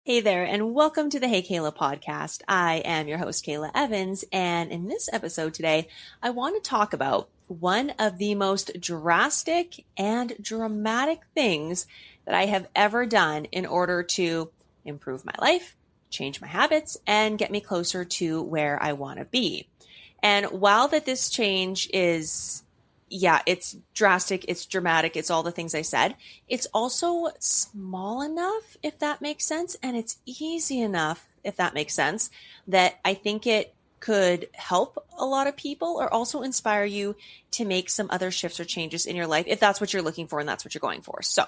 Hey there, and welcome to the Hey Kahla Podcast. I am your host, Kayla Evans, and in this episode today, I want to talk about one of the most drastic and dramatic things that I have ever done in order to improve my life, change my habits, and get me closer to where I want to be. And while this change is it's drastic, it's dramatic, it's all the things I said. It's also small enough, if that makes sense, and it's easy enough, if that makes sense, that I think it could help a lot of people or also inspire you to make some other shifts or changes in your life if that's what you're looking for and that's what you're going for. So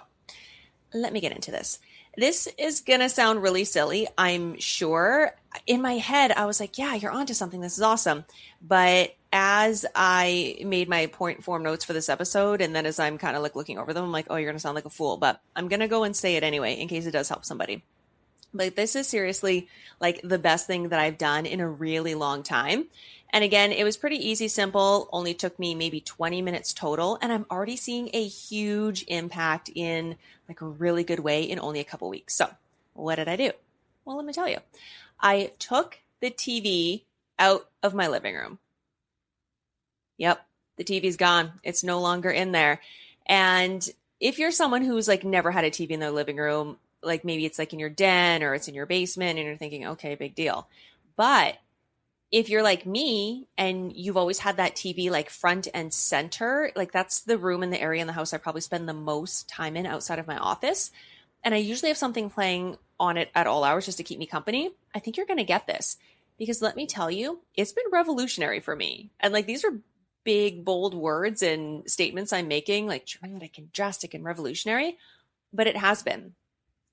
let me get into this. This is going to sound really silly, I'm sure. In my head, I was like, yeah, you're onto something. This is awesome. But as I made my point form notes for this episode, and then as I'm kind of like looking over them, I'm like, oh, you're going to sound like a fool. But I'm going to go and say it anyway, in case it does help somebody. But this is seriously like the best thing that I've done in a really long time. And again, it was pretty easy, simple, only took me maybe 20 minutes total. And I'm already seeing a huge impact in like a really good way in only a couple weeks. So what did I do? Well, let me tell you. I took the TV out of my living room. Yep, the TV's gone. It's no longer in there. And if you're someone who's like never had a TV in their living room, like maybe it's like in your den or it's in your basement and you're thinking, okay, big deal. But if you're like me and you've always had that TV like front and center, like that's the room in the area in the house I probably spend the most time in outside of my office. And I usually have something playing on it at all hours just to keep me company. I think you're going to get this because let me tell you, it's been revolutionary for me. And like these are big, bold words and statements I'm making, like drastic and revolutionary, but it has been.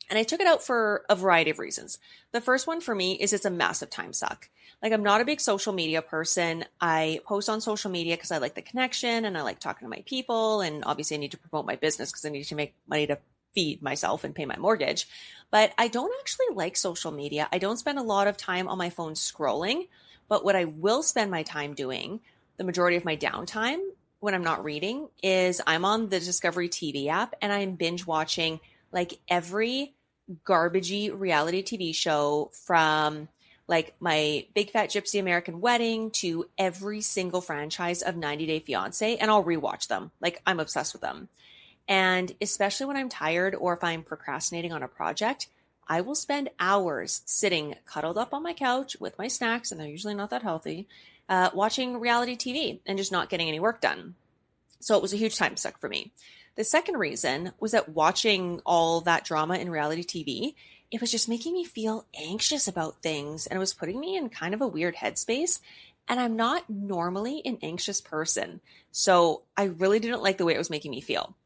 And I took it out for a variety of reasons. The first one for me is it's a massive time suck. Like I'm not a big social media person. I post on social media because I like the connection and I like talking to my people. And obviously I need to promote my business because I need to make money to feed myself and pay my mortgage. But I don't actually like social media. I don't spend a lot of time on my phone scrolling. But what I will spend my time doing, the majority of my downtime when I'm not reading, is I'm on the Discovery TV app and I'm binge watching like every garbagey reality TV show from like my Big Fat Gypsy American Wedding to every single franchise of 90 Day Fiancé, and I'll rewatch them. Like I'm obsessed with them. And especially when I'm tired or if I'm procrastinating on a project, I will spend hours sitting cuddled up on my couch with my snacks, and they're usually not that healthy, watching reality TV and just not getting any work done. So it was a huge time suck for me. The second reason was that watching all that drama in reality TV, it was just making me feel anxious about things and it was putting me in kind of a weird headspace. And I'm not normally an anxious person. So I really didn't like the way it was making me feel.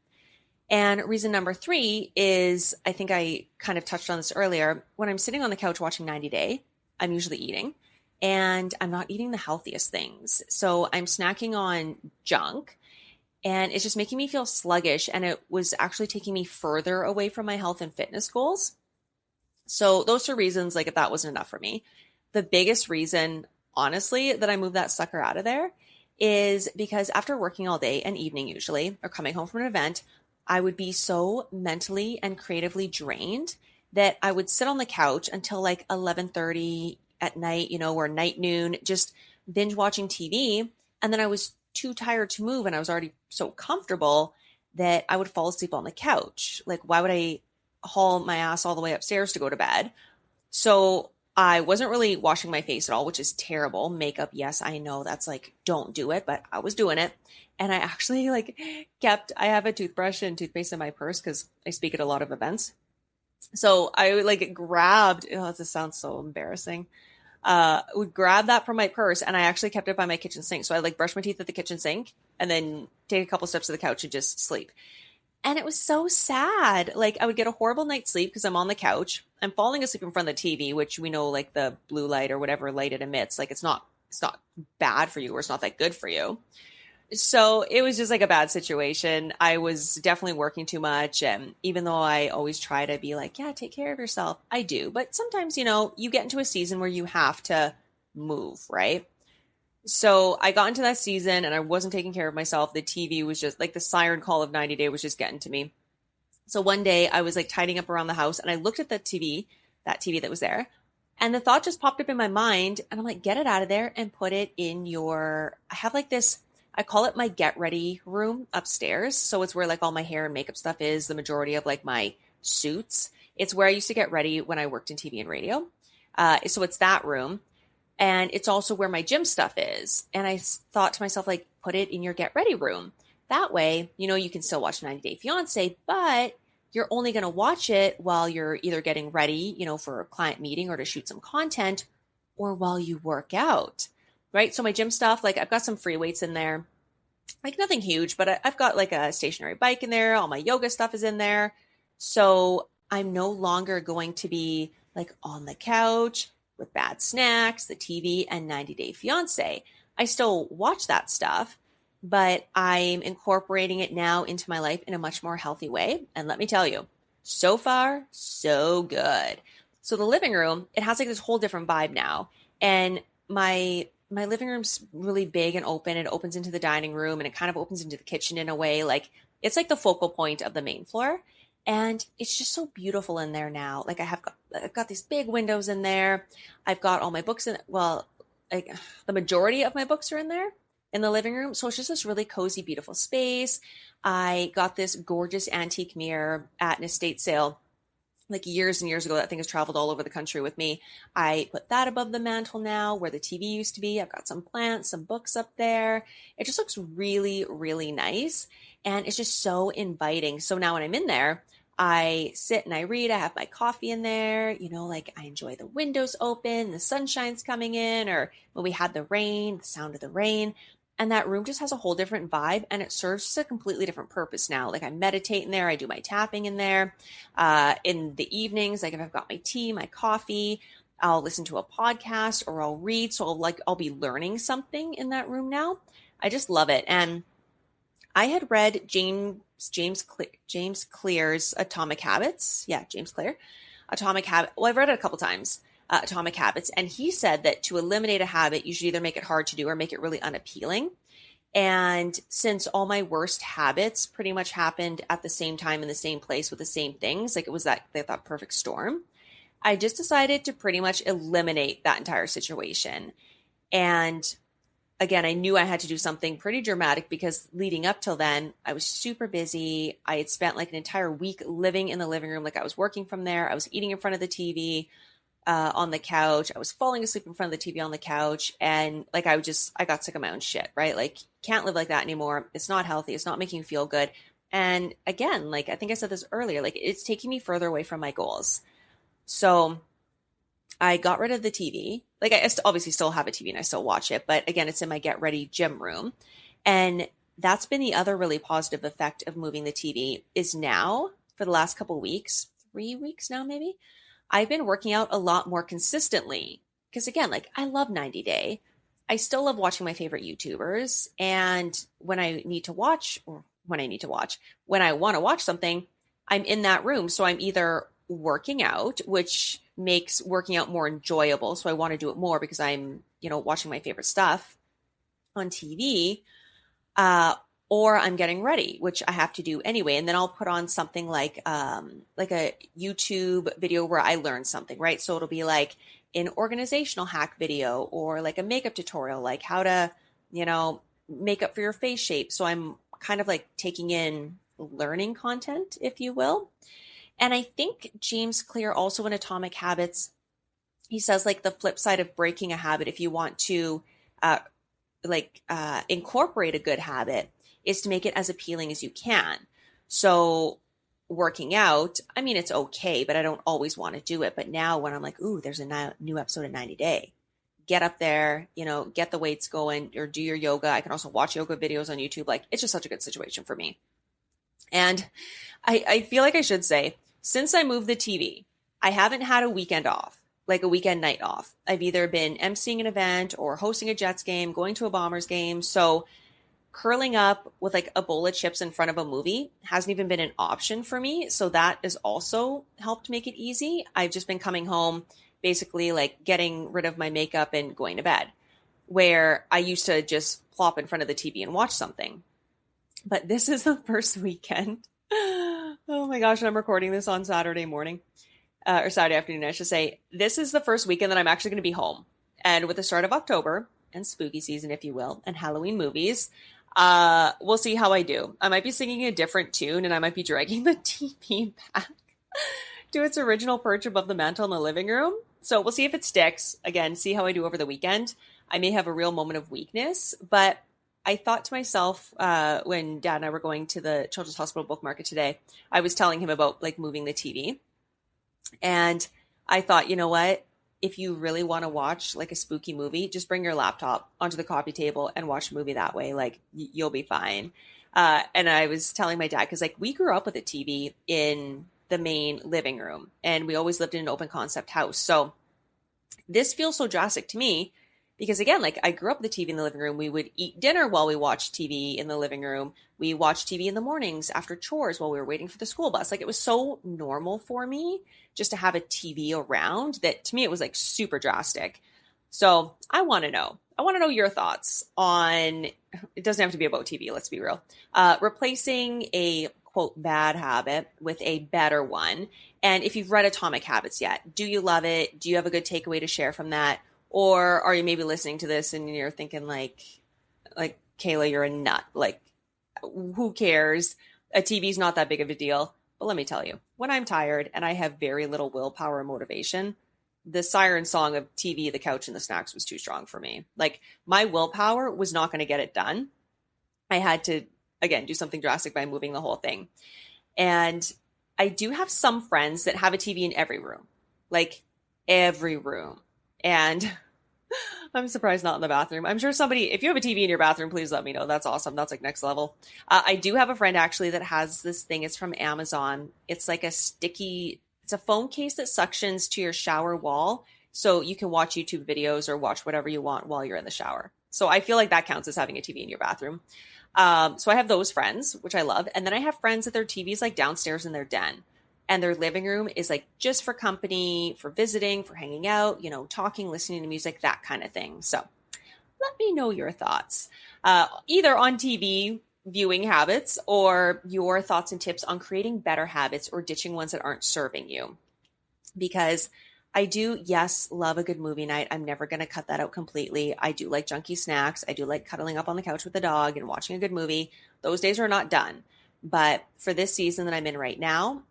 And reason number three is, I think I kind of touched on this earlier. When I'm sitting on the couch watching 90 Day, I'm usually eating and I'm not eating the healthiest things. So I'm snacking on junk. And it's just making me feel sluggish. And it was actually taking me further away from my health and fitness goals. So those are reasons, like if that wasn't enough for me. The biggest reason, honestly, that I moved that sucker out of there is because after working all day and evening usually, or coming home from an event, I would be so mentally and creatively drained that I would sit on the couch until like 11:30 at night, or night noon, just binge watching TV. And then I was too tired to move and I was already so comfortable that I would fall asleep on the couch. Like, why would I haul my ass all the way upstairs to go to bed? So I wasn't really washing my face at all, which is terrible. Makeup, yes, I know that's like, don't do it, but I was doing it. And I actually I have a toothbrush and toothpaste in my purse because I speak at a lot of events. So I grabbed, this sounds so embarrassing. Would grab that from my purse and I actually kept it by my kitchen sink. So I brush my teeth at the kitchen sink and then take a couple steps to the couch and just sleep. And it was so sad. Like I would get a horrible night's sleep because I'm on the couch. I'm falling asleep in front of the TV, which we know like the blue light or whatever light it emits, like it's not bad for you or it's not that good for you. So it was just like a bad situation. I was definitely working too much. And even though I always try to be like, yeah, take care of yourself, I do. But sometimes, you get into a season where you have to move, right? So I got into that season and I wasn't taking care of myself. The TV was just like the siren call of 90 Day was just getting to me. So one day I was tidying up around the house and I looked at the TV that TV that was there. And the thought just popped up in my mind and I'm like, get it out of there and put it in I have like this, I call it my get ready room upstairs. So it's where like all my hair and makeup stuff is, the majority of like my suits. It's where I used to get ready when I worked in TV and radio. So it's that room. And it's also where my gym stuff is. And I thought to myself, like, put it in your get ready room. That way, you can still watch 90 Day Fiance, but you're only going to watch it while you're either getting ready, for a client meeting or to shoot some content, or while you work out, right? So my gym stuff, like I've got some free weights in there, like nothing huge, but I've got like a stationary bike in there. All my yoga stuff is in there. So I'm no longer going to be like on the couch with bad snacks, the TV, and 90 Day Fiance. I still watch that stuff, but I'm incorporating it now into my life in a much more healthy way. And let me tell you, so far, so good. So the living room, it has like this whole different vibe now. And my living room's really big and open. It opens into the dining room and it kind of opens into the kitchen in a way. Like it's like the focal point of the main floor. And it's just so beautiful in there now. Like I've got these big windows in there. I've got all my books like the majority of my books are in there in the living room. So it's just this really cozy, beautiful space. I got this gorgeous antique mirror at an estate sale like years and years ago. That thing has traveled all over the country with me. I put that above the mantle now where the TV used to be. I've got some plants, some books up there. It just looks really, really nice. And it's just so inviting. So now when I'm in there, I sit and I read. I have my coffee in there, like I enjoy the windows open, the sunshine's coming in, or when we had the rain, the sound of the rain. And that room just has a whole different vibe and it serves a completely different purpose now. Like I meditate in there. I do my tapping in there. In the evenings, like if I've got my tea, my coffee, I'll listen to a podcast or I'll read. So I'll be learning something in that room now. I just love it. And I had read James Clear's Atomic Habits. Yeah, James Clear. Atomic Habit. Well, I've read it a couple times. Atomic Habits. And he said that to eliminate a habit, you should either make it hard to do or make it really unappealing. And since all my worst habits pretty much happened at the same time in the same place with the same things, like it was that perfect storm, I just decided to pretty much eliminate that entire situation. And again, I knew I had to do something pretty dramatic because leading up till then, I was super busy. I had spent like an entire week living in the living room. Like I was working from there. I was eating in front of the TV on the couch. I was falling asleep in front of the TV on the couch. And like, I got sick of my own shit, right? Like can't live like that anymore. It's not healthy. It's not making me feel good. And again, like, I think I said this earlier, like it's taking me further away from my goals. So I got rid of the TV. Like I obviously still have a TV and I still watch it, but again, it's in my get ready gym room. And that's been the other really positive effect of moving the TV is now for the last couple of weeks, 3 weeks now, maybe, I've been working out a lot more consistently. Because again, like I love 90 Day. I still love watching my favorite YouTubers. And when I want to watch something, I'm in that room. So I'm either working out, which makes working out more enjoyable. So I want to do it more because I'm, watching my favorite stuff on TV, or I'm getting ready, which I have to do anyway. And then I'll put on something like a YouTube video where I learn something, right? So it'll be like an organizational hack video or like a makeup tutorial, like how to, make up for your face shape. So I'm kind of like taking in learning content, if you will. And I think James Clear also in Atomic Habits, he says like the flip side of breaking a habit, if you want to incorporate a good habit, is to make it as appealing as you can. So working out, I mean, it's okay, but I don't always want to do it. But now when I'm like, ooh, there's a new episode of 90 Day, get up there, get the weights going or do your yoga. I can also watch yoga videos on YouTube. Like it's just such a good situation for me. And I feel like I should say, since I moved the TV, I haven't had a weekend off, like a weekend night off. I've either been emceeing an event or hosting a Jets game, going to a Bombers game. So curling up with like a bowl of chips in front of a movie hasn't even been an option for me. So that has also helped make it easy. I've just been coming home, basically like getting rid of my makeup and going to bed, where I used to just plop in front of the TV and watch something. But this is the first weekend. Oh my gosh, I'm recording this on Saturday morning. or Saturday afternoon, I should say, this is the first weekend that I'm actually going to be home. And with the start of October and spooky season, if you will, and Halloween movies, we'll see how I do. I might be singing a different tune and I might be dragging the TV back to its original perch above the mantle in the living room. So we'll see if it sticks. Again, see how I do over the weekend. I may have a real moment of weakness, but I thought to myself, when Dad and I were going to the Children's Hospital book market today, I was telling him about like moving the TV. And I thought, you know what? If you really want to watch like a spooky movie, just bring your laptop onto the coffee table and watch a movie that way. Like you'll be fine. And I was telling my dad, because like we grew up with a TV in the main living room and we always lived in an open concept house. So this feels so drastic to me because again, like I grew up with the TV in the living room. We would eat dinner while we watched TV in the living room. We watched TV in the mornings after chores while we were waiting for the school bus. Like it was so normal for me just to have a TV around that to me, it was like super drastic. So I want to know your thoughts on, it doesn't have to be about TV. Let's be real. Replacing a quote bad habit with a better one. And if you've read Atomic Habits yet, do you love it? Do you have a good takeaway to share from that? Or are you maybe listening to this and you're thinking like Kahla, you're a nut. Like, who cares? A TV's not that big of a deal. But let me tell you, when I'm tired and I have very little willpower and motivation, the siren song of TV, the couch, and the snacks was too strong for me. Like my willpower was not going to get it done. I had to, again, do something drastic by moving the whole thing. And I do have some friends that have a TV in every room, like every room. And I'm surprised not in the bathroom. I'm sure somebody, if you have a TV in your bathroom, please let me know. That's awesome. That's like next level. I do have a friend actually that has this thing. It's from Amazon. It's like it's a phone case that suctions to your shower wall. So you can watch YouTube videos or watch whatever you want while you're in the shower. So I feel like that counts as having a TV in your bathroom. So I have those friends, which I love. And then I have friends that their TV's like downstairs in their den. And their living room is like just for company, for visiting, for hanging out, you know, talking, listening to music, that kind of thing. So let me know your thoughts, either on TV viewing habits or your thoughts and tips on creating better habits or ditching ones that aren't serving you. Because I do, yes, love a good movie night. I'm never going to cut that out completely. I do like junky snacks. I do like cuddling up on the couch with the dog and watching a good movie. Those days are not done. But for this season that I'm in right now,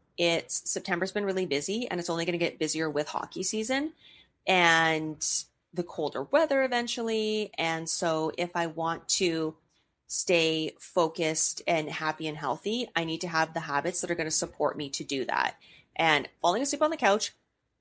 September's been really busy and it's only going to get busier with hockey season and the colder weather eventually. And so if I want to stay focused and happy and healthy, I need to have the habits that are going to support me to do that. And falling asleep on the couch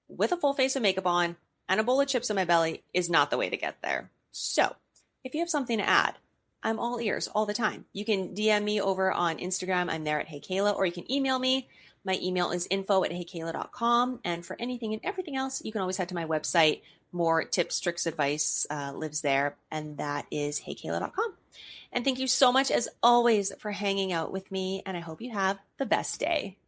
with a full face of makeup on and a bowl of chips in my belly is not the way to get there. So if you have something to add, I'm all ears all the time. You can DM me over on Instagram. I'm there at Hey Kahla, or you can email me. My email is info@heykahla.com. And for anything and everything else, you can always head to my website. More tips, tricks, advice lives there. And that is heykahla.com. And thank you so much, as always, for hanging out with me. And I hope you have the best day.